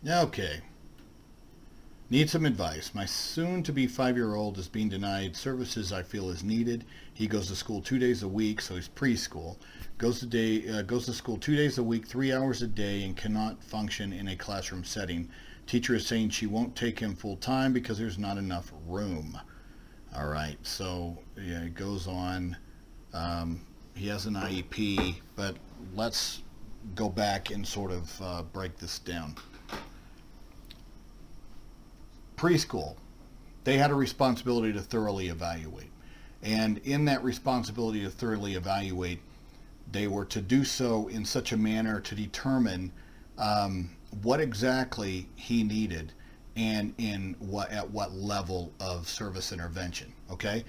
Okay. Need some advice. My soon-to-be 5-year-old is being denied services I feel is needed. He goes to school 2 days a week, so he's preschool. Goes to school 2 days a week, 3 hours a day, and cannot function in a classroom setting. Teacher is saying she won't take him full time because there's not enough room. All right, so yeah, it goes on. He has an IEP, but let's go back and sort of break this down. Preschool, they had a responsibility to thoroughly evaluate. And in that responsibility to thoroughly evaluate, they were to do so in such a manner to determine what exactly he needed and in what at what level of service intervention. Okay,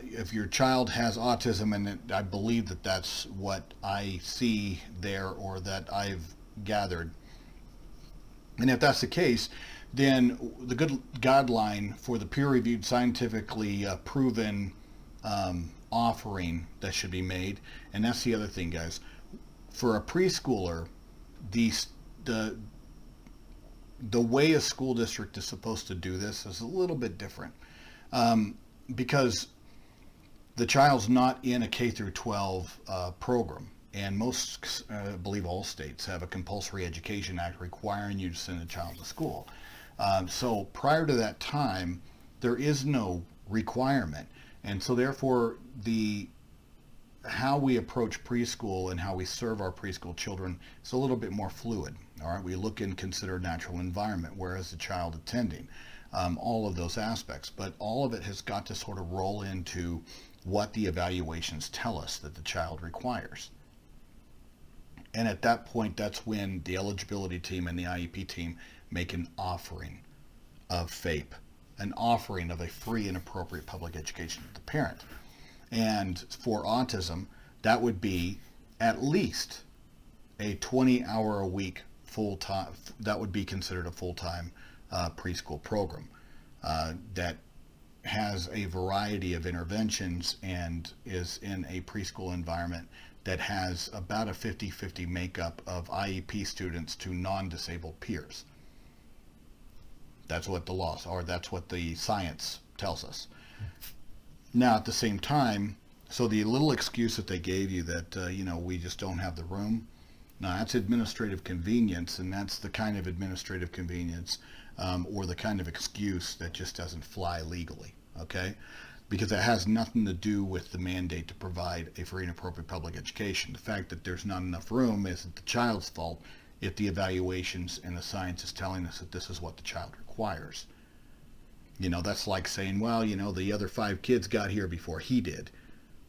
if your child has autism, and I believe that that's what I see there or that I've gathered, and if that's the case, then the good guideline for the peer-reviewed, scientifically proven offering that should be made, and that's the other thing, guys. For a preschooler, the the the way a school district is supposed to do this is a little bit different, because the child's not in a K through 12 program. And most, I believe all states have a compulsory education act requiring you to send a child to school. So prior to that time, there is no requirement. And so therefore, the how we approach preschool and how we serve our preschool children is a little bit more fluid. All right, we look and consider natural environment, whereas the child attending, all of those aspects. But all of it has got to sort of roll into what the evaluations tell us that the child requires. And at that point, that's when the eligibility team and the IEP team make an offering of FAPE, an offering of a free and appropriate public education to the parent. And for autism, that would be at least a 20-hour a week full time. That would be considered a full time preschool program that has a variety of interventions and is in a preschool environment that has about a 50-50 makeup of IEP students to non-disabled peers. That's what the laws or that's what the science tells us. Now, at the same time, so the little excuse that they gave you that, we just don't have the room, now that's administrative convenience, and that's the kind of administrative convenience or the kind of excuse that just doesn't fly legally, okay? Because it has nothing to do with the mandate to provide a free and appropriate public education. The fact that there's not enough room isn't the child's fault if the evaluations and the science is telling us that this is what the child requires. That's like saying, well, the other 5 kids got here before he did.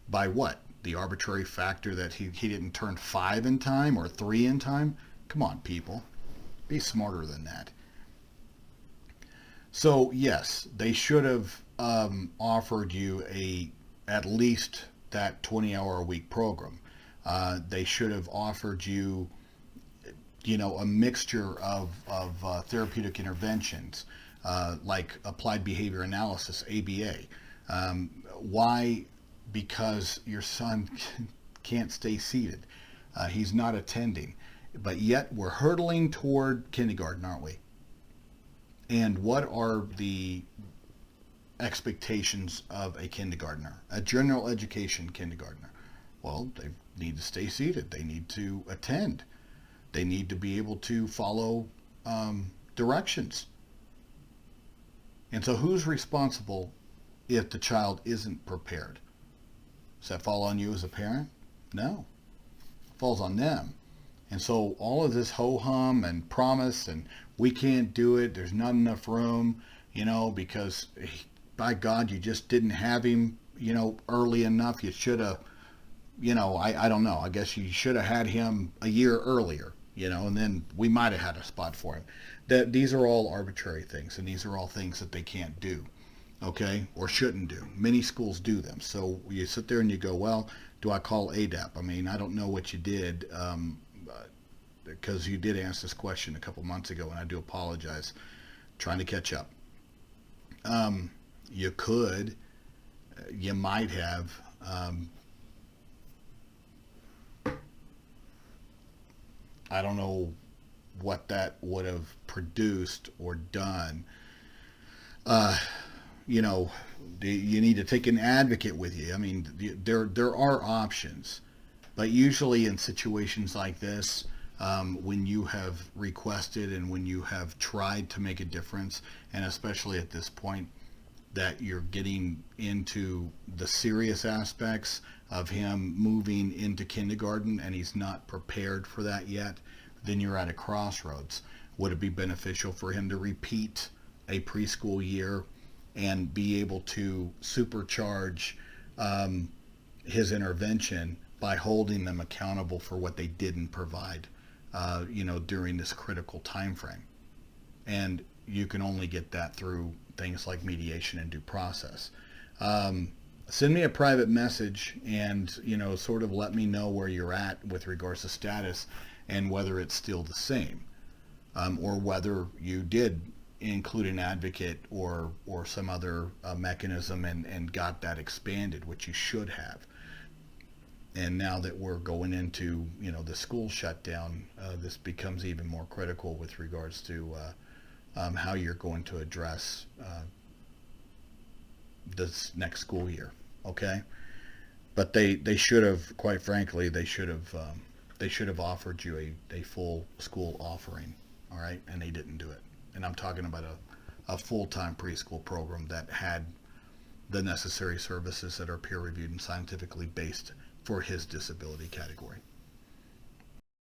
By what? The arbitrary factor that he didn't turn 5 in time or 3 in time? Come on, people. Be smarter than that. So, yes, they should have offered you at least that 20-hour a week program. They should have offered you, a mixture of therapeutic interventions, like applied behavior analysis, ABA. Why? Because your son can't stay seated. He's not attending. But yet we're hurtling toward kindergarten, aren't we? And what are the expectations of a kindergartner, a general education kindergartner? Well, they need to stay seated. They need to attend. They need to be able to follow directions. And so who's responsible if the child isn't prepared? Does that fall on you as a parent? No. It falls on them. And so all of this ho-hum and promise and we can't do it, there's not enough room, because by God, you just didn't have him, early enough. You should have, I don't know. I guess you should have had him a year earlier, and then we might have had a spot for him. These are all arbitrary things, and these are all things that they can't do, okay, or shouldn't do. Many schools do them. So you sit there and you go, well, do I call ADAP? I mean, I don't know what you did, because you did ask this question a couple months ago, and I do apologize. Trying to catch up. You could, you might have, I don't know what that would have produced or done, uh, you know, you need to take an advocate with you. I mean, there are options, but usually in situations like this, when you have requested and when you have tried to make a difference, and especially at this point that you're getting into the serious aspects of him moving into kindergarten and he's not prepared for that yet, then you're at a crossroads. Would it be beneficial for him to repeat a preschool year and be able to supercharge his intervention by holding them accountable for what they didn't provide, during this critical time frame? And you can only get that through things like mediation and due process. Send me a private message and, sort of let me know where you're at with regards to status and whether it's still the same, or whether you did include an advocate or some other mechanism and got that expanded, which you should have. And now that we're going into, the school shutdown, this becomes even more critical with regards to how you're going to address this next school year. Okay, but they should have, quite frankly, they should have offered you a full school offering. All right, and they didn't do it. And I'm talking about a full-time preschool program that had the necessary services that are peer-reviewed and scientifically based for his disability category.